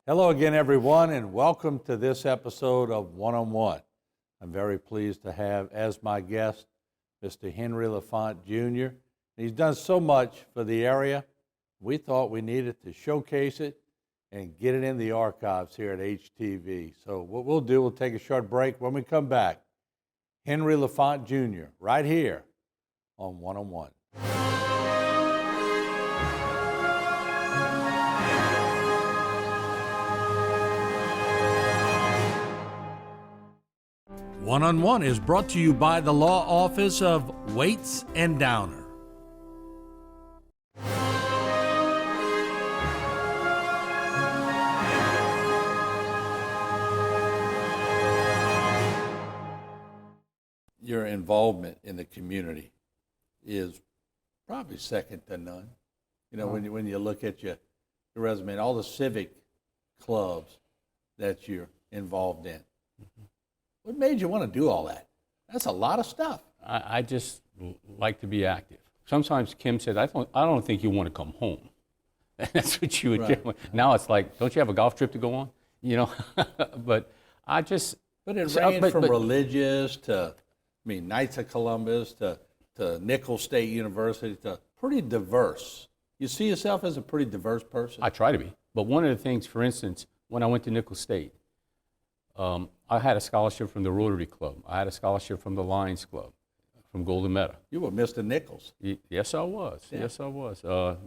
Hello again, everyone, and welcome to this episode of One-on-One. I'm very pleased to have as my guest Mr. Henry Lafont Jr. He's done so much for the area. We thought we needed to showcase it and get it in the archives here at HTV. So what we'll do, we'll take a short break. When we come back, Henry Lafont Jr. right here on One-on-One. One-on-One is brought to you by the Law Office of Waits and Downer. Your involvement in the community is probably second to none. You know, when you look at your resume and all the civic clubs that you're involved in. Mm-hmm. What made you want to do all that? That's a lot of stuff. I just like to be active. Sometimes Kim says, I don't think you want to come home. That's what you would do. Now it's like, don't you have a golf trip to go on? You know, but I just. But it ranged from religious to, Knights of Columbus to Nicholls State University to pretty diverse. You see yourself as a pretty diverse person? I try to be. But one of the things, for instance, when I went to Nicholls State, I had a scholarship from the Rotary Club. I had a scholarship from the Lions Club, from Golden Meadow. You were Mr. Nicholls. Yes, I was. Yeah. Yes, I was.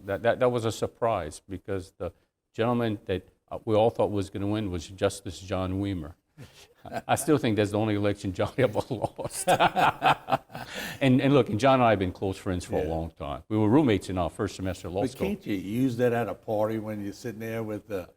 That was a surprise because the gentleman that we all thought was going to win was Justice John Weimer. I still think that's the only election John ever lost. and look, and John and I have been close friends for a long time. We were roommates in our first semester of law school. Can't you use that at a party when you're sitting there with the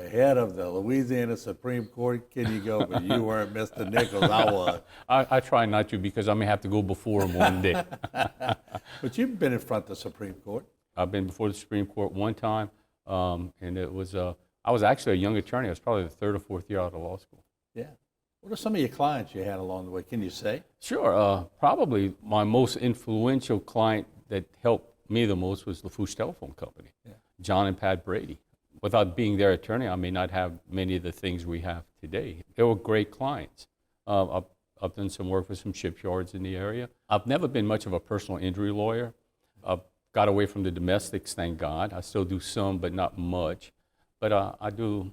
head of the Louisiana Supreme Court? Can you go, but you weren't Mr. Nicholls, I was. I try not to because I may have to go before him one day. But you've been in front of the Supreme Court. I've been before the Supreme Court one time, and it was, I was actually a young attorney. I was probably the third or fourth year out of law school. Yeah. What are some of your clients you had along the way? Can you say? Sure. Probably my most influential client that helped me the most was Lafont Telephone Company, John and Pat Brady. Without being their attorney, I may not have many of the things we have today. They were great clients. I've done some work with some shipyards in the area. I've never been much of a personal injury lawyer. I've got away from the domestics, thank God. I still do some, but not much. But I do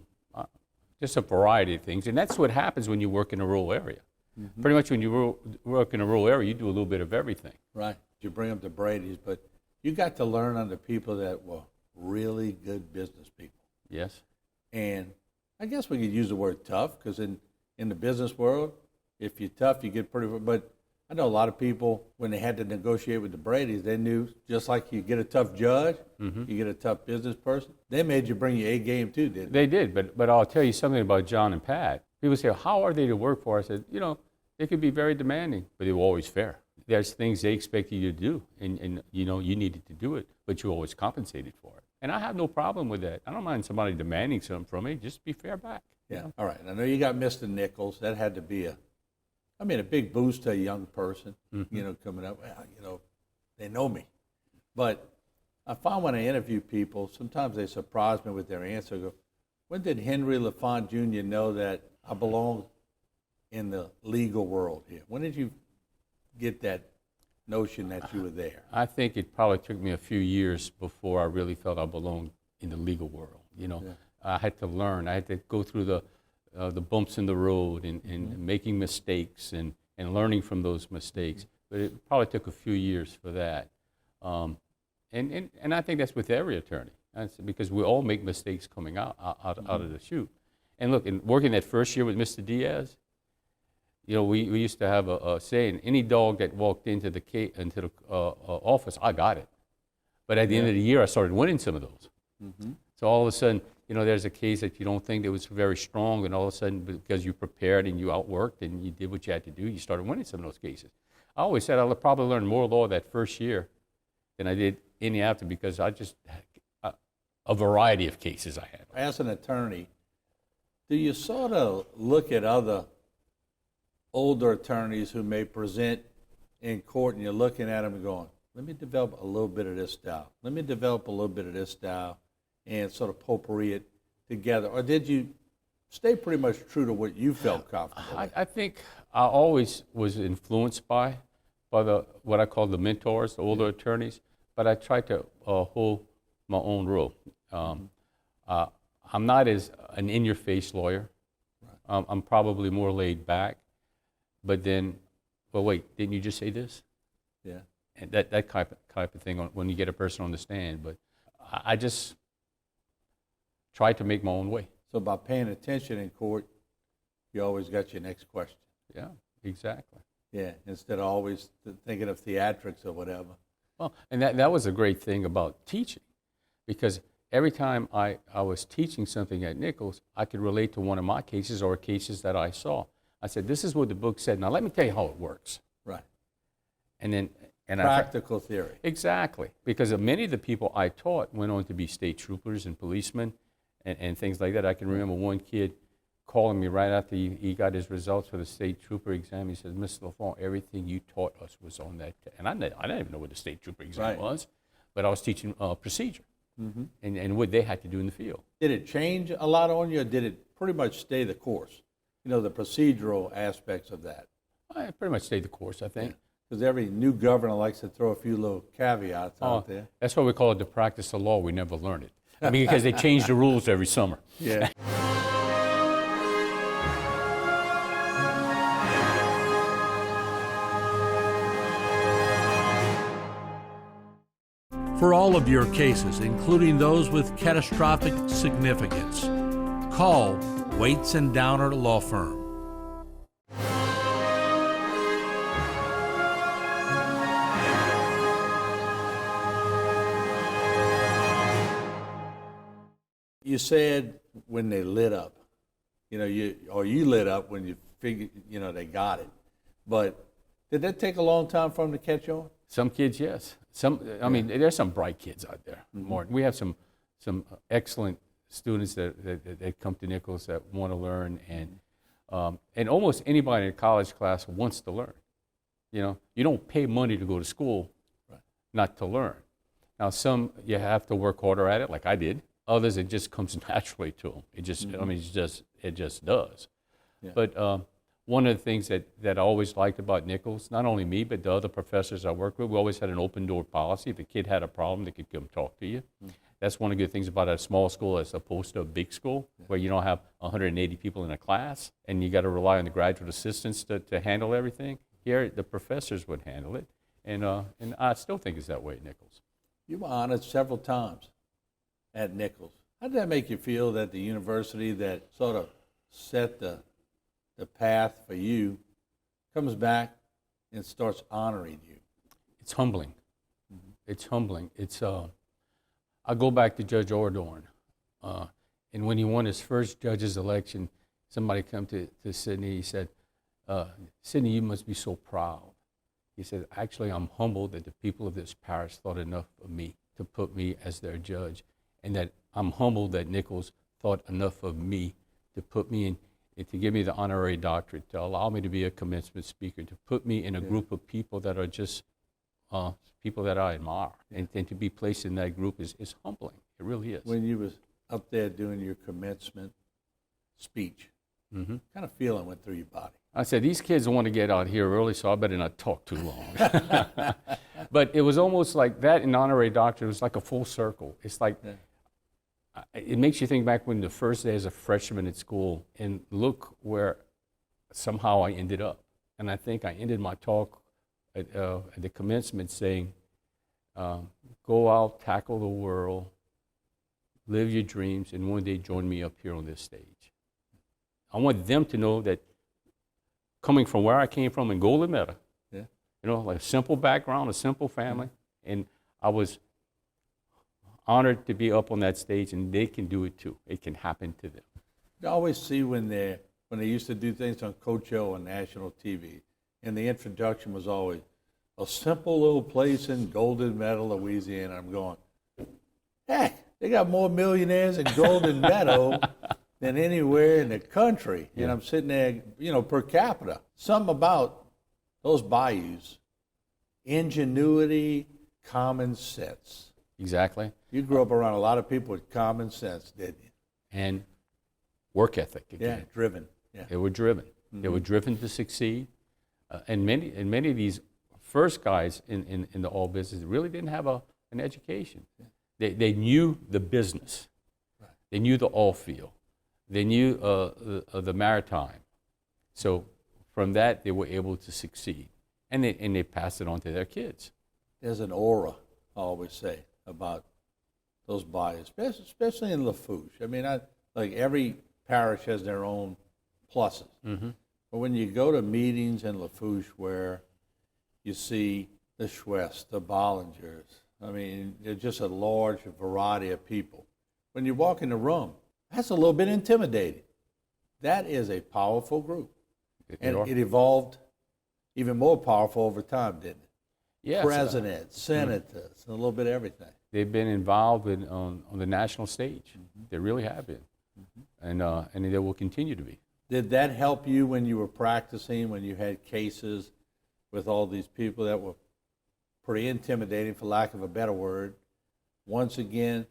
just a variety of things. And that's what happens when you work in a rural area. Mm-hmm. Pretty much when you work in a rural area, you do a little bit of everything. Right. You bring up the Brady's, but you got to learn under people that were really good business people. Yes. And I guess we could use the word tough because in the business world, if you're tough, you get pretty. But I know a lot of people, when they had to negotiate with the Brady's, they knew just like you get a tough judge, you get a tough business person, they made you bring your A game too, didn't they? They did, but I'll tell you something about John and Pat. People say, how are they to work for? I said, they could be very demanding, but they were always fair. There's things they expect you to do, and you needed to do it, but you always compensated for it. And I have no problem with that. I don't mind somebody demanding something from me. Just be fair back. Yeah. All right. I know you got Mr. Nicholls. That had to be a big boost to a young person, coming up. Well, they know me. But I find when I interview people, sometimes they surprise me with their answer. I go, when did Henry Lafont Jr. know that I belong in the legal world here? When did you get that notion that you were there? I think it probably took me a few years before I really felt I belonged in the legal world. I had to learn. I had to go through the bumps in the road and making mistakes and learning from those mistakes. But it probably took a few years for that. And I think that's with every attorney. That's because we all make mistakes coming out of the chute. And look, in working that first year with Mr. Diaz, we used to have a saying, any dog that walked into the office, I got it. But at the end of the year, I started winning some of those. Mm-hmm. So all of a sudden, there's a case that you don't think that was very strong, and all of a sudden, because you prepared and you outworked and you did what you had to do, you started winning some of those cases. I always said I'll probably learn more law that first year than I did any after, because I just had a variety of cases I had. As an attorney, do you sort of look at other older attorneys who may present in court and you're looking at them and going, let me develop a little bit of this style. Let me develop a little bit of this style and sort of potpourri it together, or did you stay pretty much true to what you felt comfortable with? I think I always was influenced by what I call the mentors, the older attorneys, but I tried to hold my own rule. I'm not as an in-your-face lawyer. Right. I'm probably more laid back. But then, well, wait, didn't you just say this? Yeah. And that type of thing when you get a person on the stand. But I just tried to make my own way. So by paying attention in court, you always got your next question. Yeah, exactly. Yeah, instead of always thinking of theatrics or whatever. Well, and that was a great thing about teaching, because every time I was teaching something at Nichols, I could relate to one of my cases or cases that I saw. I said, this is what the book said. Now let me tell you how it works. Right. And then practical theory. Exactly, because many of the people I taught went on to be state troopers and policemen and things like that. I can remember one kid calling me right after he got his results for the state trooper exam. He says, Mr. Lafont, everything you taught us was on that. And I didn't even know what the state trooper exam was, but I was teaching procedure and what they had to do in the field. Did it change a lot on you, or did it pretty much stay the course? You know, the procedural aspects of that. I pretty much stayed the course, I think. Because every new governor likes to throw a few little caveats out there. That's why we call it the practice of law. We never learn it. I mean, because they change the rules every summer. Yeah. For all of your cases, including those with catastrophic significance, call Waits and Downer Law Firm. You said when they lit up, you lit up when you figured, they got it. But did that take a long time for them to catch on? Some kids, yes. I mean, there's some bright kids out there. Martin, we have some excellent students that come to Nichols that want to learn, and almost anybody in a college class wants to learn. You don't pay money to go to school, not to learn. Now, some you have to work harder at it, like I did. Others, it just comes naturally to them. It just, it just does. Yeah. But one of the things that I always liked about Nichols, not only me, but the other professors I worked with, we always had an open door policy. If a kid had a problem, they could come talk to you. That's one of the good things about a small school as opposed to a big school, where you don't have 180 people in a class and you got to rely on the graduate assistants to handle everything. Here, the professors would handle it, and I still think it's that way at Nichols. You were honored several times at Nichols. How did that make you feel that the university that sort of set the path for you comes back and starts honoring you? It's humbling. It's humbling. It's I go back to Judge Ordorn, and when he won his first judge's election, somebody come to Sidney. He said, Sidney, you must be so proud. He said, actually, I'm humbled that the people of this parish thought enough of me to put me as their judge, and that I'm humbled that Nichols thought enough of me to put me in, to give me the honorary doctorate, to allow me to be a commencement speaker, to put me in a group of people that are just people that I admire. And to be placed in that group is humbling. It really is. When you was up there doing your commencement speech, kind of feeling went through your body? I said, these kids want to get out here early, so I better not talk too long. But it was almost like that in honorary doctorate. It was like a full circle. It's like, it makes you think back when the first day as a freshman at school, and look where somehow I ended up. And I think I ended my talk at the commencement saying, go out, tackle the world, live your dreams, and one day join me up here on this stage. I want them to know that coming from where I came from in Golden Meadow, like a simple background, a simple family, and I was honored to be up on that stage, and they can do it too. It can happen to them. You always see when they used to do things on Coach O on national TV, and the introduction was always a simple little place in Golden Meadow, Louisiana. I'm going, heck, they got more millionaires in Golden Meadow than anywhere in the country. Yeah. And I'm sitting there, per capita. Something about those bayous, ingenuity, common sense. Exactly. You grew up around a lot of people with common sense, didn't you? And work ethic Yeah, again. driven. Yeah. They were driven. They were driven to succeed. And many of these first guys in the oil business really didn't have an education. They knew the business. Right. They knew the oil field. They knew the maritime. So from that, they were able to succeed. And they passed it on to their kids. There's an aura, I always say, about those bodies, especially in Lafourche. I mean, like every parish has their own pluses. Mm-hmm. But when you go to meetings in Lafourche where you see the Schwest, the Bollingers, I mean, there's just a large variety of people. When you walk in the room, that's a little bit intimidating. That is a powerful group. And it evolved even more powerful over time, didn't it? Yes. Presidents, senators, a little bit of everything. They've been involved on the national stage. They really have been. And they will continue to be. Did that help you when you were practicing, when you had cases with all these people that were pretty intimidating, for lack of a better word? Once again,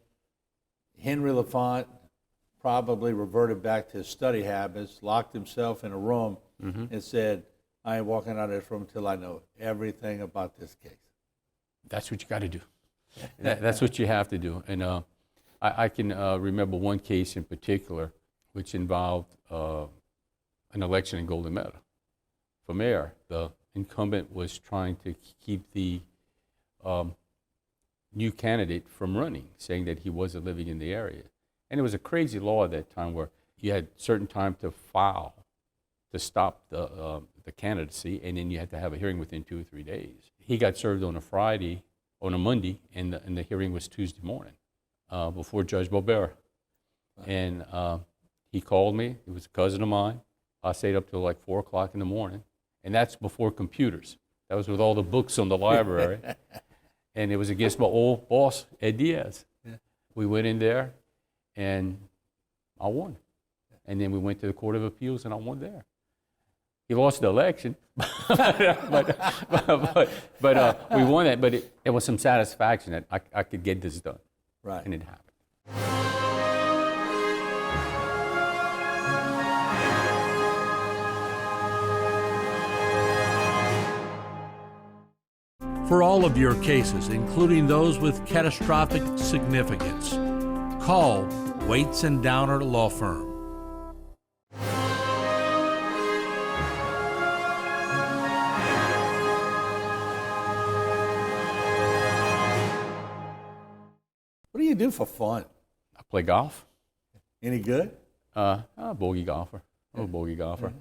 Henry Lafont probably reverted back to his study habits, locked himself in a room, and said, I ain't walking out of this room until I know everything about this case. That's what you got to do. That's what you have to do. And I can remember one case in particular which involved an election in Golden Meadow for mayor. The incumbent was trying to keep the new candidate from running, saying that he wasn't living in the area. And it was a crazy law at that time where you had certain time to file to stop the candidacy, and then you had to have a hearing within 2 or 3 days. He got served on a Monday, and the hearing was Tuesday morning before Judge Bobera. Wow. And he called me. He was a cousin of mine. I stayed up till like 4 o'clock in the morning, and that's before computers. That was with all the books on the library. And it was against my old boss, Ed Diaz. Yeah. We went in there, and I won. And then we went to the Court of Appeals, and I won there. He lost the election, but we won it. But it was some satisfaction that I could get this done. Right. And it happened. For all of your cases, including those with catastrophic significance, call Waits and Downer Law Firm. What do you do for fun? I play golf. Any good? I'm a bogey golfer. I'm a bogey golfer.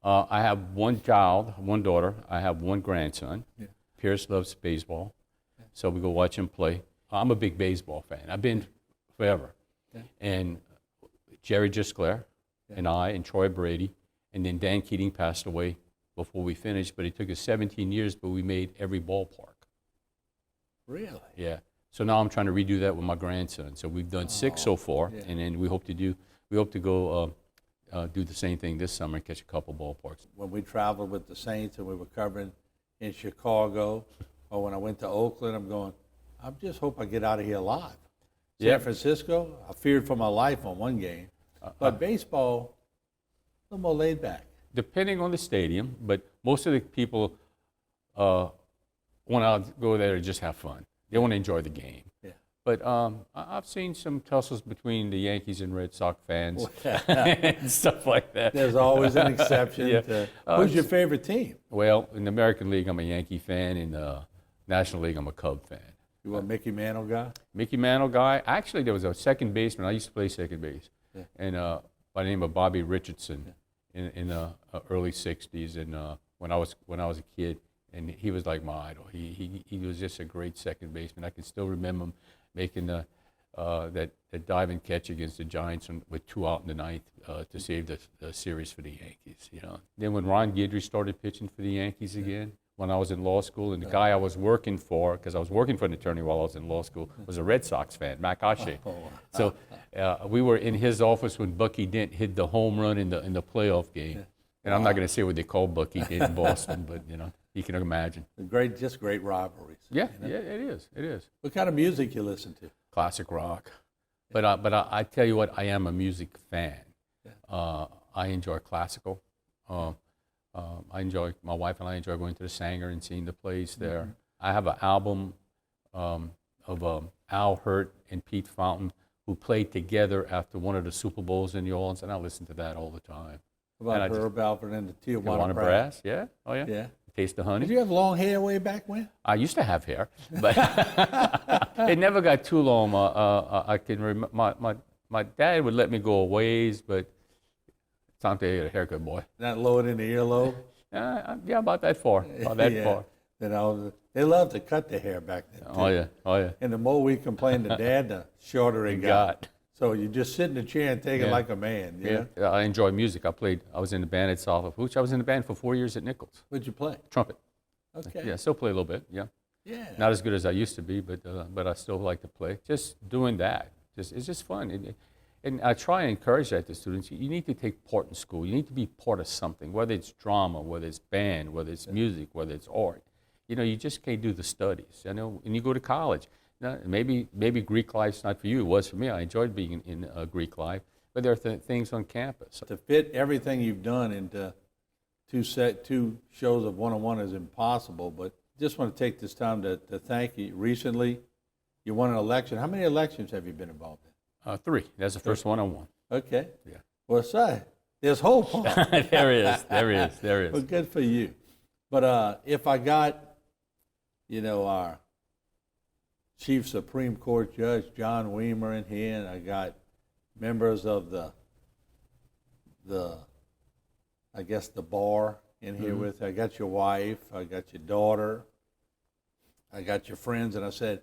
I have one child, one daughter. I have one grandson. Yeah. Pierce loves baseball, so we go watch him play. I'm a big baseball fan. I've been forever. Yeah. And Jerry Gisclair and I and Troy Brady, and then Dan Keating passed away before we finished, but it took us 17 years, but we made every ballpark. Really? Yeah. So now I'm trying to redo that with my grandson. So we've done 6 so far, and then we hope to go do the same thing this summer and catch a couple ballparks. When we traveled with the Saints and we were covering in Chicago, or when I went to Oakland, I'm going, I just hope I get out of here alive. San Francisco, I feared for my life on one game. But baseball, a little more laid back. Depending on the stadium, but most of the people want to go there to just have fun. They want to enjoy the game. Yeah. But I've seen some tussles between the Yankees and Red Sox fans and stuff like that. There's always an exception. Yeah. Who's your favorite team? Well, in the American League, I'm a Yankee fan. In the National League, I'm a Cub fan. You a Mickey Mantle guy? Mickey Mantle guy. Actually, there was a second baseman. I used to play second base, and by the name of Bobby Richardson in the early '60s, and when I was a kid. And he was like my idol. He was just a great second baseman. I can still remember him making that diving catch against the Giants with 2 out in the ninth to save the series for the Yankees. You know. Then when Ron Guidry started pitching for the Yankees again, when I was in law school, and the guy I was working for, because I was working for an attorney while I was in law school, was a Red Sox fan, Mac Ashe. So we were in his office when Bucky Dent hit the home run in the playoff game. And I'm not going to say what they call Bucky Dent in Boston, but you know. You can imagine. Just great rivalries. Yeah, you know? Yeah, it is. What kind of music you listen to? Classic rock. But I tell you what, I am a music fan. I enjoy classical. My wife and I enjoy going to the Sanger and seeing the plays there. Mm-hmm. I have an album of Al Hurt and Pete Fountain, who played together after one of the Super Bowls in New Orleans, and I listen to that all the time. About Herb Alpert and the Tijuana Brass? Yeah. Oh, yeah. Yeah. Taste the Honey. Did you have long hair way back when? I used to have hair, but it never got too long. I can remember my dad would let me go a ways, but it's time to get a haircut, boy. Not lowered in the earlobe? Yeah, about that far. About that far. They loved to cut the hair back then, too. Oh, yeah. And the more we complained to Dad, the shorter it got. So you just sit in the chair and take it like a man. You know? I enjoy music. I was in the band at South of Hooch. I was in the band for 4 years at Nichols. What'd you play? Trumpet. Okay. Yeah, still play a little bit, yeah. Yeah. Not as good as I used to be, but I still like to play. Just doing that. It's just fun. And I try and encourage that to students. You need to take part in school. You need to be part of something, whether it's drama, whether it's band, whether it's music, whether it's art. You just can't do the studies. And you go to college. Maybe Greek life's not for you. It was for me. I enjoyed being in Greek life. But there are things on campus. To fit everything you've done into two shows of one-on-one is impossible. But just want to take this time to thank you. Recently, you won an election. How many elections have you been involved in? 3. That's the first one-on-one. Okay. Yeah. Well, say, there's hope. There is. Well, good for you. But if I got, our Chief Supreme Court Judge John Weimer in here, and I got members of the bar in here with. I got your wife, I got your daughter, I got your friends, and I said,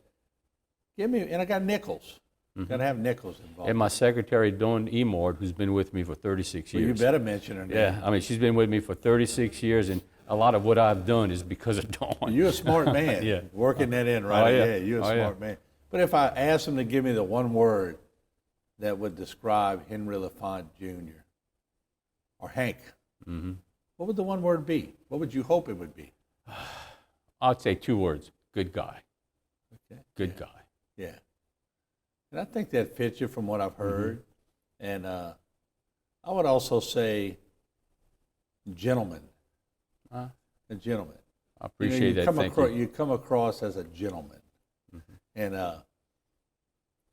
and I got Nichols. Got to have Nichols involved. And my secretary, Dawn Emord, who's been with me for 36 years. Well, you better mention her name. Yeah, she's been with me for 36 years, and a lot of what I've done is because of Dawn. You're a smart man. Yeah. Working that in, right? Oh, yeah. You're a smart man. But if I asked him to give me the one word that would describe Henry Lafont Jr. or Hank, what would the one word be? What would you hope it would be? I'd say 2 words: good guy. Okay. Good guy. Yeah. And I think that fits you from what I've heard. And I would also say gentleman. A gentleman. I appreciate that. Thank you. You come across as a gentleman. And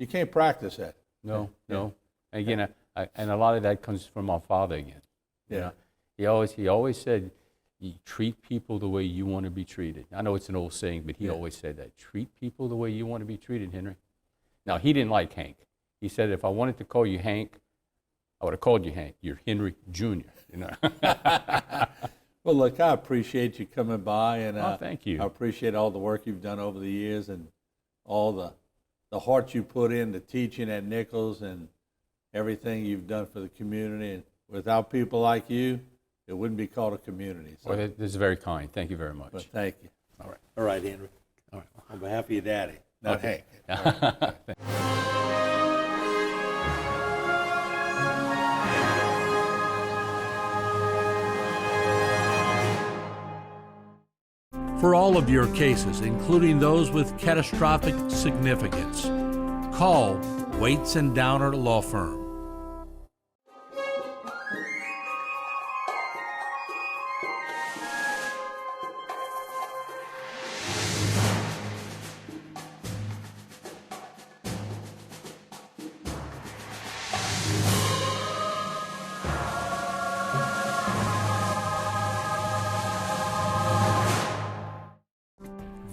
you can't practice that. No. Again, and a lot of that comes from my father again. Yeah. He always said, you treat people the way you want to be treated. I know it's an old saying, but he always said that. Treat people the way you want to be treated, Henry. Now, he didn't like Hank. He said, if I wanted to call you Hank, I would have called you Hank. You're Henry Jr., Well, look, I appreciate you coming by, and thank you. I appreciate all the work you've done over the years and all the heart you put into teaching at Nichols and everything you've done for the community. And without people like you, it wouldn't be called a community. So, well, this is very kind. Thank you very much. But thank you. All right. All right, Henry. All right. On behalf of your daddy, not Okay. Hank. All right. For all of your cases, including those with catastrophic significance, call Waits and Downer Law Firm.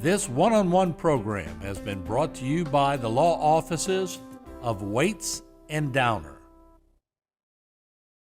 This one-on-one program has been brought to you by the law offices of Waits and Downer.